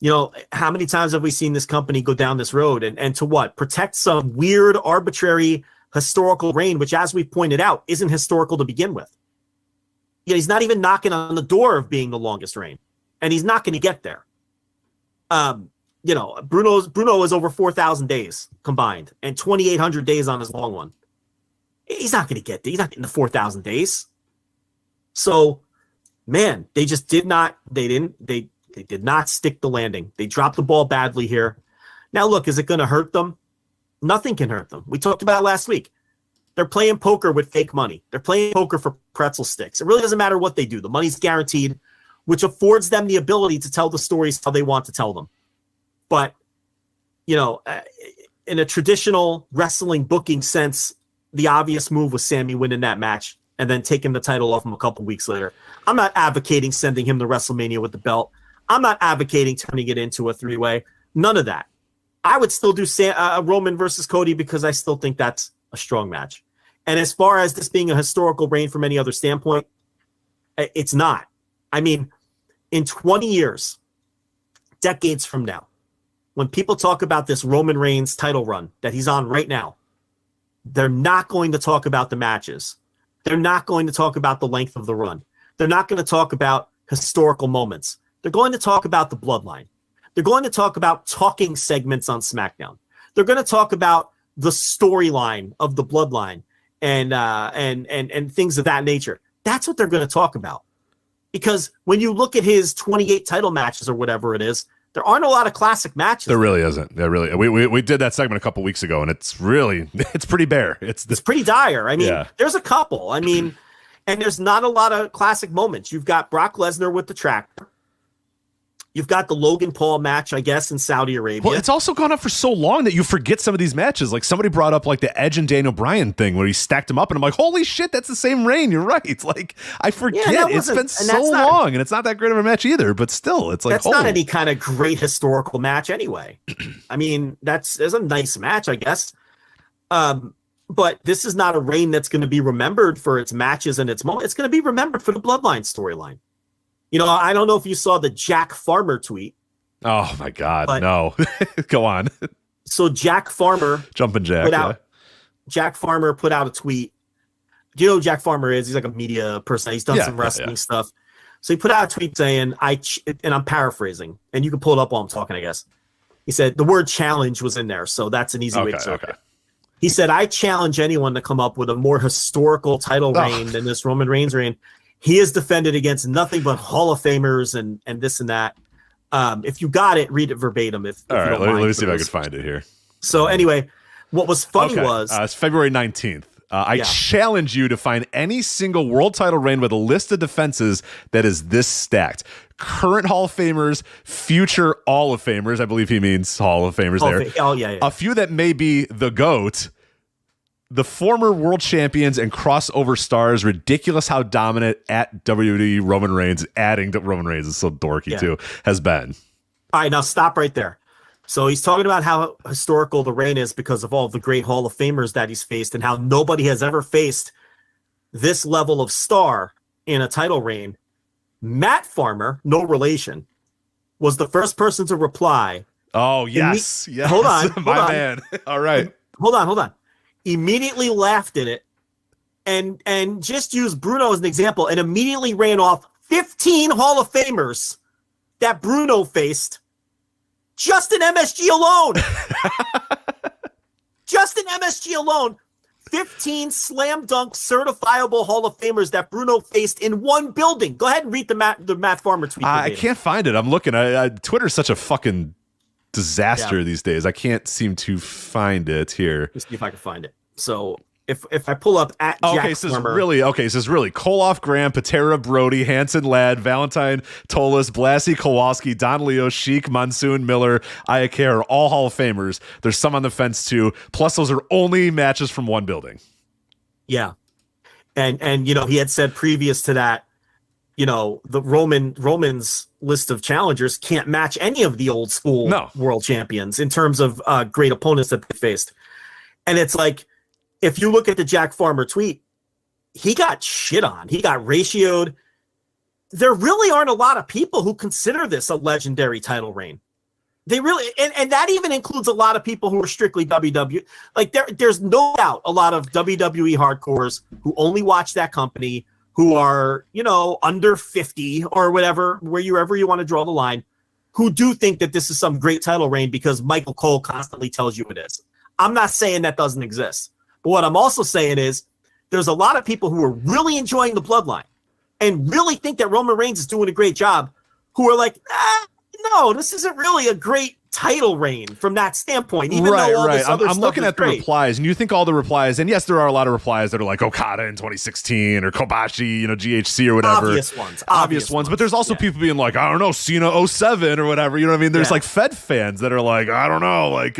How many times have we seen this company go down this road and to what? Protect some weird, arbitrary, historical reign, which, as we pointed out, isn't historical to begin with. He's not even knocking on the door of being the longest reign, and he's not going to get there. Bruno is over 4,000 days combined and 2,800 days on his long one. He's not going to get there. He's not getting the 4,000 days. So, man, they just did not. They did not stick the landing. They dropped the ball badly here. Now, look, is it going to hurt them? Nothing can hurt them. We talked about it last week. They're playing poker with fake money. They're playing poker for pretzel sticks. It really doesn't matter what they do. The money's guaranteed, which affords them the ability to tell the stories how they want to tell them. But, in a traditional wrestling booking sense, the obvious move was Sammy winning that match and then taking the title off him a couple weeks later. I'm not advocating sending him to WrestleMania with the belt. I'm not advocating turning it into a three-way. None of that. I would still do Roman versus Cody because I still think that's a strong match. And as far as this being a historical reign from any other standpoint, it's not. I mean, in 20 years, decades from now, when people talk about this Roman Reigns title run that he's on right now, they're not going to talk about the matches. They're not going to talk about the length of the run. They're not going to talk about historical moments. They're going to talk about the bloodline. They're going to talk about talking segments on SmackDown. They're going to talk about the storyline of the bloodline and things of that nature. That's what they're going to talk about. Because when you look at his 28 title matches or whatever it is, there aren't a lot of classic matches. There really isn't. We did that segment a couple weeks ago, and it's pretty bare. It's pretty dire. I mean, There's a couple. I mean, and there's not a lot of classic moments. You've got Brock Lesnar with the tractor. You've got the Logan Paul match, I guess, in Saudi Arabia. Well, it's also gone up for so long that you forget some of these matches. Like somebody brought up like the Edge and Daniel Bryan thing where he stacked them up, and I'm like, holy shit, that's the same reign. You're right. Like I forget. It's been so long, and it's not that great of a match either. But still, it's like that's not any kind of great historical match anyway. I mean, there's a nice match, I guess. But this is not a reign that's going to be remembered for its matches and its moments. It's going to be remembered for the Bloodline storyline. I don't know if you saw the Jack Farmer tweet. Oh, my God. No. Go on. So Jack Farmer. Jumpin' Jack. Jack Farmer put out a tweet. Do you know who Jack Farmer is? He's like a media person. He's done some wrestling stuff. So he put out a tweet saying, and I'm paraphrasing, and you can pull it up while I'm talking, I guess. He said the word challenge was in there, so that's an easy way to say it. He said, I challenge anyone to come up with a more historical title reign than this Roman Reigns reign. He is defended against nothing but Hall of Famers and this and that. If you got it, read it verbatim. All right, let me see if I can find it here. So anyway, what was funny was... it's February 19th. I challenge you to find any single world title reign with a list of defenses that is this stacked. Current Hall of Famers, future Hall of Famers. I believe he means Hall of Famers there. A few that may be the GOAT. The former world champions and crossover stars, ridiculous how dominant at WWE Roman Reigns, adding to Roman Reigns is so dorky too, has been. All right, now stop right there. So he's talking about how historical the reign is because of all the great Hall of Famers that he's faced and how nobody has ever faced this level of star in a title reign. Matt Farmer, no relation, was the first person to reply. Oh, yes. Hold on. Man. All right. Hold on. Immediately laughed at it and just used Bruno as an example and immediately ran off 15 Hall of Famers that Bruno faced just in MSG alone. Just in MSG alone, 15 slam dunk certifiable Hall of Famers that Bruno faced in one building. Go ahead and read the Matt Farmer tweet. I can't find it. I'm looking. Twitter's such a fucking disaster these days. I can't seem to find it here. Let's see if I can find it. So if I pull up at Jack Farmer. This is really Koloff, Graham, Patera, Brody, Hanson, Ladd, Valentine, Tolis, Blassie, Kowalski, Don Leo, Sheik, Monsoon, Miller, Iacare are all Hall of Famers. There's some on the fence too. Plus those are only matches from one building. Yeah. And he had said previous to that, the Roman's list of challengers can't match any of the old school world champions in terms of great opponents that they faced. And it's like, if you look at the Jack Farmer tweet, he got shit on. He got ratioed. There really aren't a lot of people who consider this a legendary title reign. They really, and that even includes a lot of people who are strictly WWE. Like there's no doubt a lot of WWE hardcores who only watch that company, who are, under 50 or whatever, wherever you want to draw the line, who do think that this is some great title reign because Michael Cole constantly tells you it is. I'm not saying that doesn't exist. But what I'm also saying is there's a lot of people who are really enjoying the bloodline and really think that Roman Reigns is doing a great job, who are like, no, this isn't really a great title reign from that standpoint. Even though all this other I'm stuff looking is at the great. replies, and you think all the replies, and yes, there are a lot of replies that are like Okada in 2016 or Kobashi, GHC or whatever. Obvious ones. But there's also people being like, I don't know, Cena 07 or whatever. You know what I mean? There's like Fed fans that are like, I don't know, like,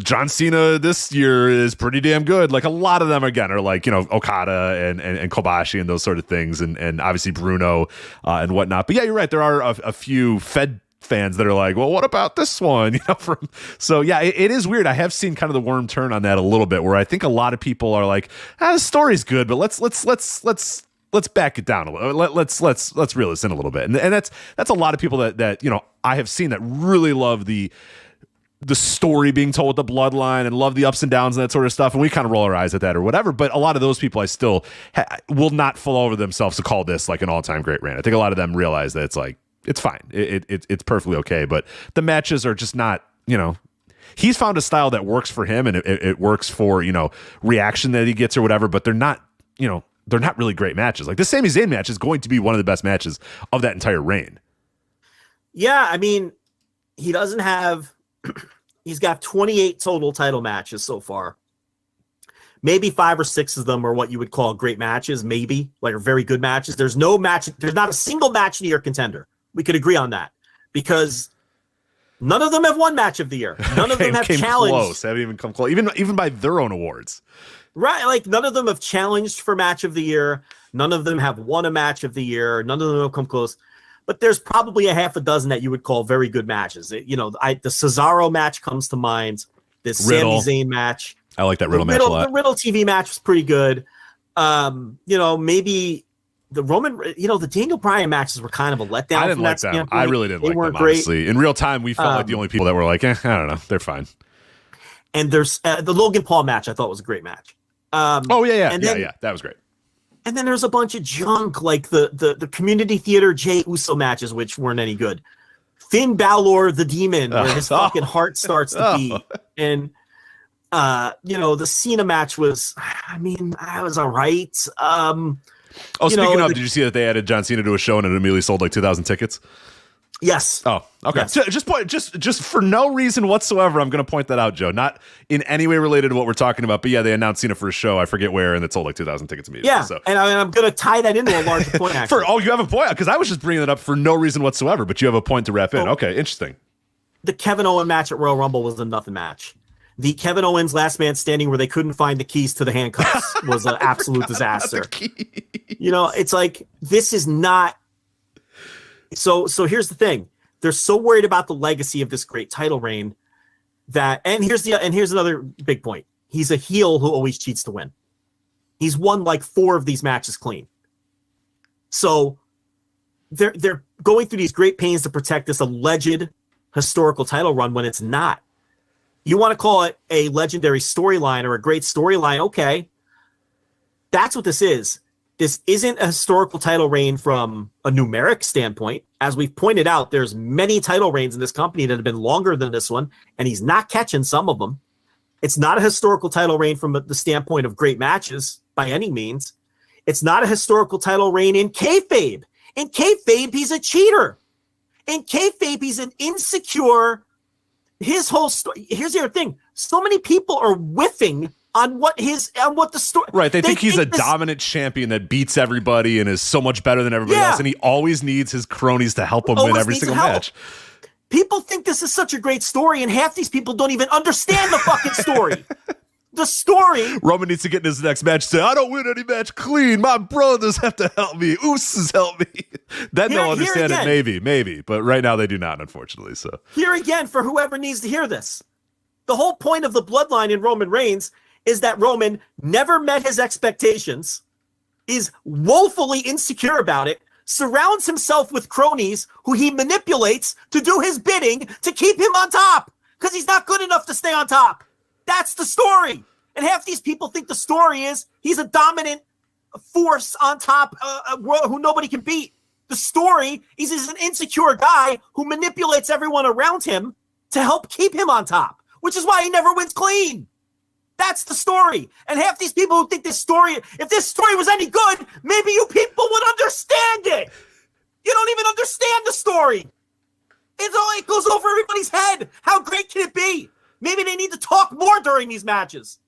John Cena this year is pretty damn good. Like a lot of them, again, are like, Okada and Kobashi and those sort of things. And obviously Bruno and whatnot. But yeah, you're right. There are a few Fed fans that are like, well, what about this one? So yeah, it is weird. I have seen kind of the worm turn on that a little bit, where I think a lot of people are like, the story's good, but let's back it down a little. Let's reel this in a little bit. And that's a lot of people that I have seen that really love the story being told with the bloodline and love the ups and downs and that sort of stuff. And we kind of roll our eyes at that or whatever. But a lot of those people I still will not fall over themselves to call this like an all-time great reign. I think a lot of them realize that it's like, it's fine. It's perfectly okay. But the matches are just not, he's found a style that works for him, and it works for, reaction that he gets or whatever, but they're not really great matches. Like the Sami Zayn match is going to be one of the best matches of that entire reign. Yeah. I mean, he's got 28 total title matches so far. Maybe 5 or 6 of them are what you would call great matches, maybe, like are very good matches. There's not a single match of the year contender. We could agree on that, because none of them have won match of the year. None of them have challenged. Close. Haven't even come close, even by their own awards. Right, like none of them have challenged for match of the year. None of them have won a match of the year. None of them have come close. But there's probably a half a dozen that you would call very good matches. The Cesaro match comes to mind. This Riddle. Sami Zayn match. I like that Riddle match a lot. The Riddle TV match was pretty good. Maybe the Roman, the Daniel Bryan matches were kind of a letdown. I didn't like them. Standpoint. I really didn't like them, great. honestly. In real time, we felt like the only people that were like, I don't know, they're fine. And there's the Logan Paul match. I thought was a great match. Yeah, that was great. And then there's a bunch of junk, like the community theater Jey Uso matches, which weren't any good. Finn Balor, the Demon, where his fucking heart starts to beat. And, the Cena match was, I was all right. Speaking of, did you see that they added John Cena to a show and it immediately sold like 2,000 tickets? Yes. Oh, okay. Yes. So just for no reason whatsoever, I'm going to point that out, Joe. Not in any way related to what we're talking about, but yeah, they announced Cena for a show. I forget where, and it sold like 2,000 tickets immediately. Yeah, so. and I'm going to tie that into a larger point. Actually, you have a point, because I was just bringing it up for no reason whatsoever, but you have a point to wrap in. Okay, interesting. The Kevin Owens match at Royal Rumble was a nothing match. The Kevin Owens Last Man Standing, where they couldn't find the keys to the handcuffs, was an absolute disaster. It's like, this is not. So here's the thing. They're so worried about the legacy of this great title reign and here's another big point. He's a heel who always cheats to win. He's won like 4 of these matches clean. So they're going through these great pains to protect this alleged historical title run when it's not. You want to call it a legendary storyline or a great storyline, okay. That's what this is. This isn't a historical title reign from a numeric standpoint. As we've pointed out, there's many title reigns in this company that have been longer than this one, and he's not catching some of them. It's not a historical title reign from the standpoint of great matches by any means. It's not a historical title reign in kayfabe. In kayfabe, he's a cheater. In kayfabe, he's an insecure. His whole story. Here's the other thing. So many people are whiffing on what the story. Right. They think he's a dominant champion that beats everybody and is so much better than everybody else. And he always needs his cronies to help him win every single match. People think this is such a great story, and half these people don't even understand the fucking story. The story. Roman needs to get in his next match. Say, I don't win any match clean. My brothers have to help me. Usos help me. Then they'll understand it. Maybe. But right now they do not, unfortunately. So here again, for whoever needs to hear this, the whole point of the bloodline in Roman Reigns is that Roman never met his expectations, is woefully insecure about it, surrounds himself with cronies who he manipulates to do his bidding to keep him on top because he's not good enough to stay on top. That's the story. And half these people think the story is he's a dominant force on top who nobody can beat. The story is he's an insecure guy who manipulates everyone around him to help keep him on top, which is why he never wins clean. That's the story. And half these people who think this story, if this story was any good, maybe you people would understand it. You don't even understand the story. It goes over everybody's head. How great can it be? Maybe they need to talk more during these matches.